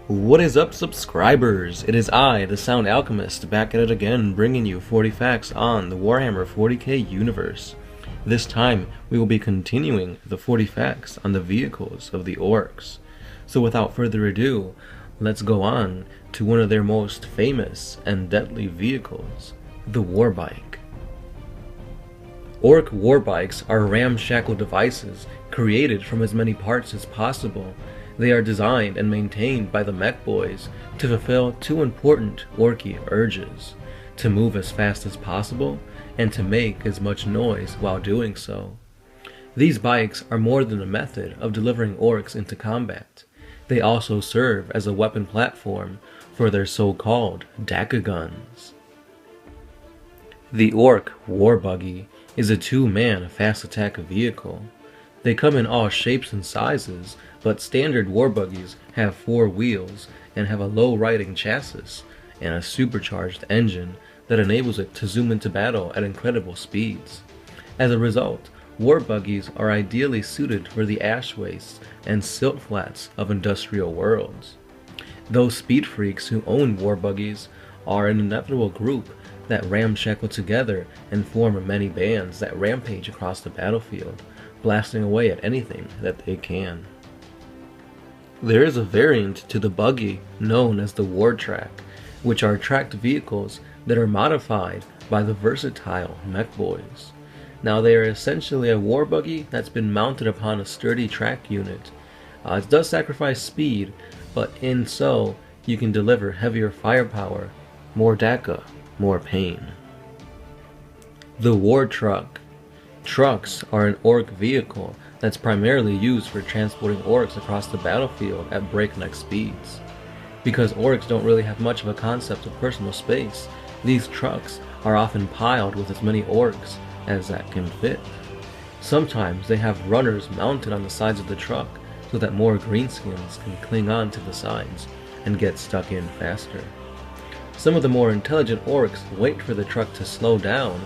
What is up, subscribers? It is I, the Sound Alchemist, back at it again, bringing you 40 facts on the Warhammer 40k universe. This time, we will be continuing the 40 facts on the vehicles of the Orcs. So without further ado, let's go on to one of their most famous and deadly vehicles, the Warbike. Orc Warbikes are ramshackle devices created from as many parts as possible. They are designed and maintained by the mech boys to fulfill two important Orky urges: to move as fast as possible and to make as much noise while doing so. These bikes are more than a method of delivering orcs into combat. They also serve as a weapon platform for their so-called Daka guns. The Ork Warbuggy is a two-man fast attack vehicle. They come in all shapes and sizes, but standard warbuggies have 4 wheels and have a low riding chassis and a supercharged engine that enables it to zoom into battle at incredible speeds. As a result, warbuggies are ideally suited for the ash wastes and silt flats of industrial worlds. Those speed freaks who own warbuggies are an inevitable group that ramshackle together and form many bands that rampage across the battlefield, blasting away at anything that they can. There is a variant to the buggy known as the war track, which are tracked vehicles that are modified by the versatile mech boys. Now they are essentially a war buggy that's been mounted upon a sturdy track unit. It does sacrifice speed, but in so you can deliver heavier firepower, more Daka, more pain. The war truck. Trucks are an orc vehicle that's primarily used for transporting orcs across the battlefield at breakneck speeds. Because orcs don't really have much of a concept of personal space, these trucks are often piled with as many orcs as that can fit. Sometimes they have runners mounted on the sides of the truck so that more greenskins can cling on to the sides and get stuck in faster. Some of the more intelligent orcs wait for the truck to slow down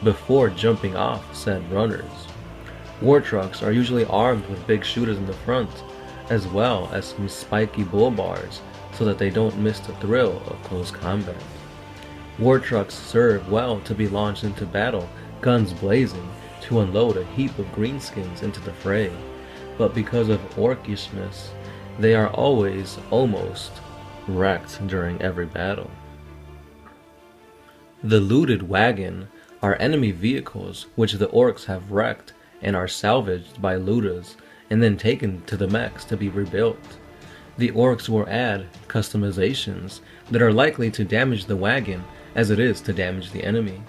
before jumping off said runners. War trucks are usually armed with big shooters in the front, as well as some spiky bull bars so that they don't miss the thrill of close combat. War trucks serve well to be launched into battle, guns blazing, to unload a heap of greenskins into the fray, but because of orkishness, they are always almost wrecked during every battle. The looted wagon are enemy vehicles which the orcs have wrecked and are salvaged by looters and then taken to the mechs to be rebuilt. The orcs will add customizations that are likely to damage the wagon as it is to damage the enemy.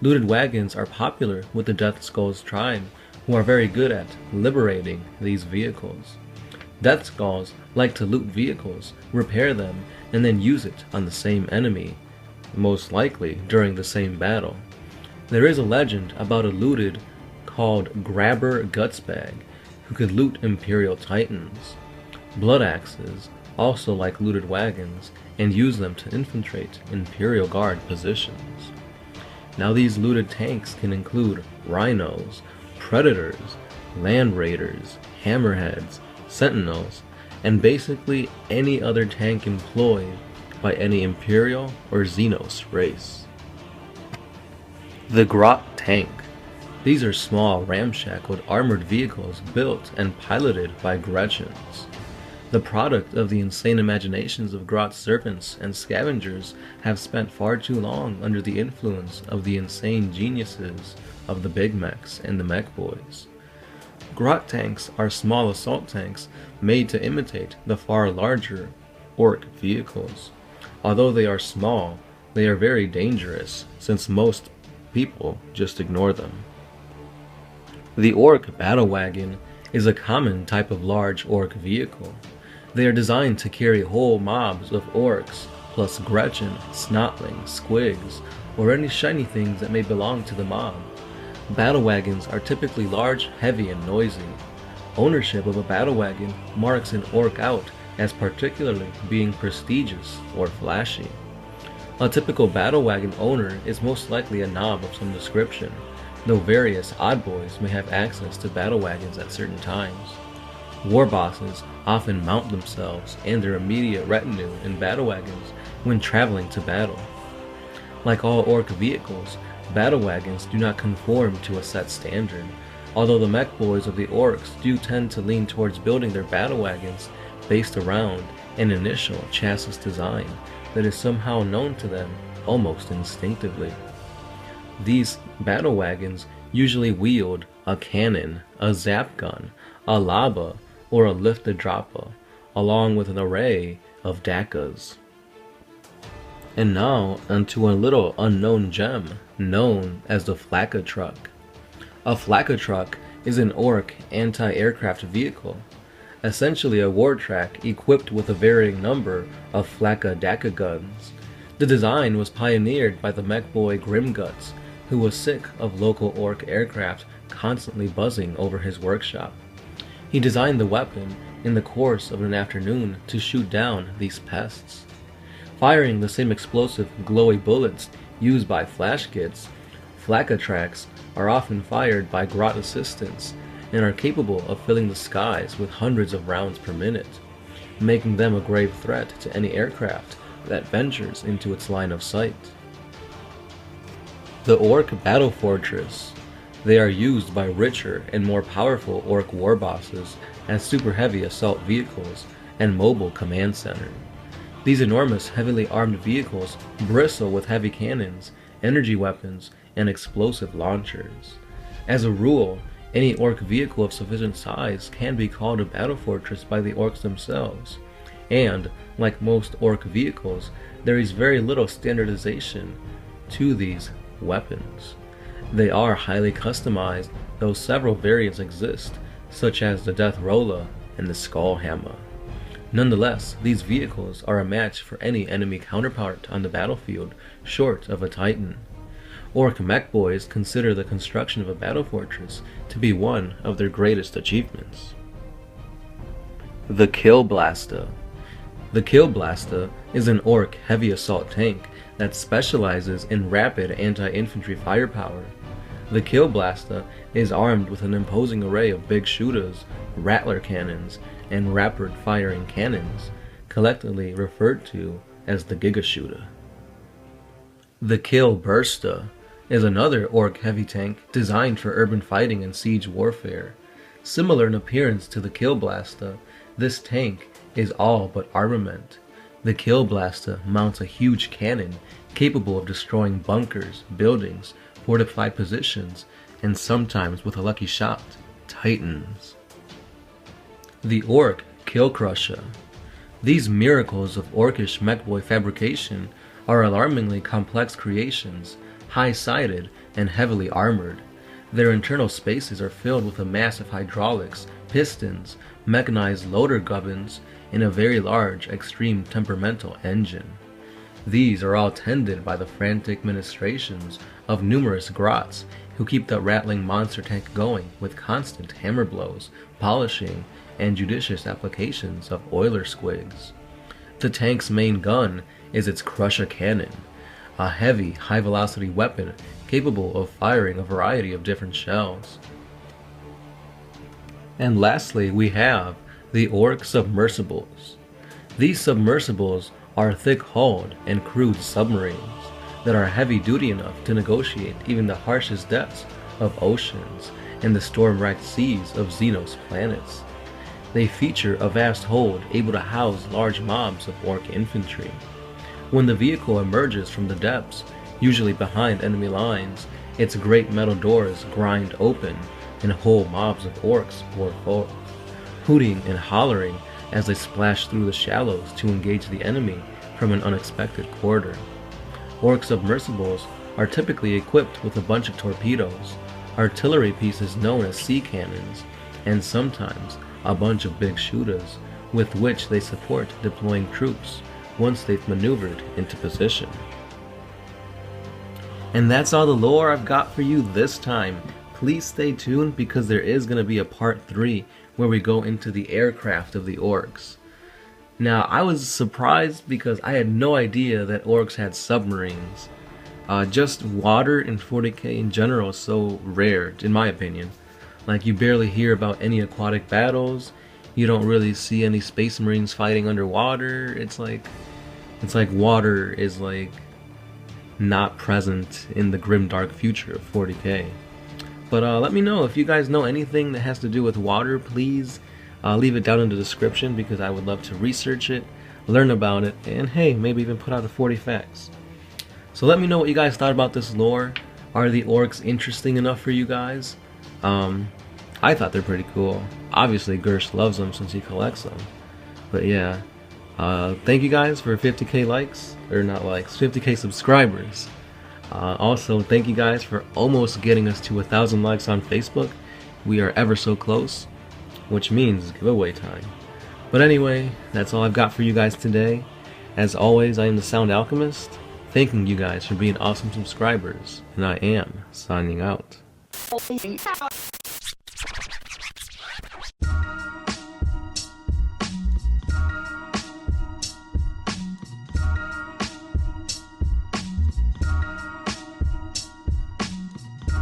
Looted wagons are popular with the Death Skulls tribe, who are very good at liberating these vehicles. Death Skulls like to loot vehicles, repair them, and then use it on the same enemy, most likely during the same battle. There is a legend about a looted called Grabber Gutsbag who could loot Imperial Titans. Blood Axes also like looted wagons and use them to infiltrate Imperial Guard positions. Now these looted tanks can include Rhinos, Predators, Land Raiders, Hammerheads, Sentinels, and basically any other tank employed by any Imperial or Xenos race. The Grop Tank. These are small, ramshackled, armored vehicles built and piloted by Gretchens. The product of the insane imaginations of Grot serpents and scavengers have spent far too long under the influence of the insane geniuses of the big mechs and the mech boys. Grot tanks are small assault tanks made to imitate the far larger orc vehicles. Although they are small, they are very dangerous since most people just ignore them. The Orc Battle Wagon is a common type of large orc vehicle. They are designed to carry whole mobs of orcs, plus Gretchen, Snotling, Squigs, or any shiny things that may belong to the mob. Battle wagons are typically large, heavy, and noisy. Ownership of a battle wagon marks an orc out as particularly being prestigious or flashy. A typical battle wagon owner is most likely a knob of some description, though various oddboys may have access to battle wagons at certain times. War bosses often mount themselves and their immediate retinue in battle wagons when traveling to battle. Like all Ork vehicles, battle wagons do not conform to a set standard, although the mech boys of the Orcs do tend to lean towards building their battle wagons based around an initial chassis design that is somehow known to them almost instinctively. These battle wagons usually wield a cannon, a zap gun, a lava, or a lifted dropper, along with an array of dakas. And now onto a little unknown gem known as the Flacco Truck. A Flacco Truck is an Ork anti-aircraft vehicle, essentially a war track equipped with a varying number of Flacco Daka guns. The design was pioneered by the mech boy Grimguts, who was sick of local Ork aircraft constantly buzzing over his workshop. He designed the weapon in the course of an afternoon to shoot down these pests. Firing the same explosive glowy bullets used by flash kits, Flacco tracks are often fired by Grot assistants and are capable of filling the skies with hundreds of rounds per minute, making them a grave threat to any aircraft that ventures into its line of sight. The Ork Battle Fortress. They are used by richer and more powerful Ork war bosses as super heavy assault vehicles and mobile command center. These enormous heavily armed vehicles bristle with heavy cannons, energy weapons, and explosive launchers. As a rule, any Ork vehicle of sufficient size can be called a battle fortress by the Orcs themselves, and, like most Ork vehicles, there is very little standardization to these weapons. They are highly customized, though several variants exist, such as the Death Rolla and the Skull Hammer. Nonetheless, these vehicles are a match for any enemy counterpart on the battlefield, short of a Titan. Ork mech boys consider the construction of a battle fortress to be one of their greatest achievements. The Kill Blaster. The Kill Blaster is an Ork heavy assault tank that specializes in rapid anti-infantry firepower. The Kill Blaster is armed with an imposing array of big shooters, rattler cannons, and rapid-firing cannons, collectively referred to as the Giga Shooter. The Kill Burster is another Ork heavy tank designed for urban fighting and siege warfare. Similar in appearance to the Kill Blaster, this tank is all but armament. The Kill Blaster mounts a huge cannon capable of destroying bunkers, buildings, fortified positions, and sometimes, with a lucky shot, Titans. The Ork Kill Crusher. These miracles of Orkish mechboy fabrication are alarmingly complex creations, high-sided and heavily armored. Their internal spaces are filled with a massive hydraulics, pistons, mechanized loader gubbins, and a very large, extreme temperamental engine. These are all tended by the frantic ministrations of numerous grots who keep the rattling monster tank going with constant hammer blows, polishing, and judicious applications of oiler squigs. The tank's main gun is its Crusher Cannon, a heavy, high-velocity weapon capable of firing a variety of different shells. And lastly, we have the Orc Submersibles. These submersibles are thick-hulled and crewed submarines that are heavy-duty enough to negotiate even the harshest depths of oceans and the storm-racked seas of Xenos planets. They feature a vast hold able to house large mobs of Ork infantry. When the vehicle emerges from the depths, usually behind enemy lines, its great metal doors grind open and whole mobs of Orcs pour forth, hooting and hollering as they splash through the shallows to engage the enemy from an unexpected quarter. Orc submersibles are typically equipped with a bunch of torpedoes, artillery pieces known as sea cannons, and sometimes a bunch of big shooters with which they support deploying troops once they've maneuvered into position. And that's all the lore I've got for you this time. Please stay tuned because there is going to be a part 3 where we go into the aircraft of the Orcs. Now, I was surprised because I had no idea that Orcs had submarines. Just water in 40k in general is so rare, in my opinion. Like, you barely hear about any aquatic battles, You don't really see any Space Marines fighting underwater. It's like water is like not present in the grim dark future of 40k. But let me know if you guys know anything that has to do with water. Please leave it down in the description, because I would love to research it, learn about it, and hey, maybe even put out a 40 facts. So let me know what you guys thought about this lore. Are the orcs interesting enough for you guys? I thought they're pretty cool. Obviously Gersh loves them since he collects them. But yeah, thank you guys for 50k likes, or not likes, 50k subscribers. Also, thank you guys for almost getting us to 1,000 likes on Facebook. We are ever so close, which means giveaway time. But anyway, that's all I've got for you guys today. As always, I am the Sound Alchemist, thanking you guys for being awesome subscribers, and I am signing out.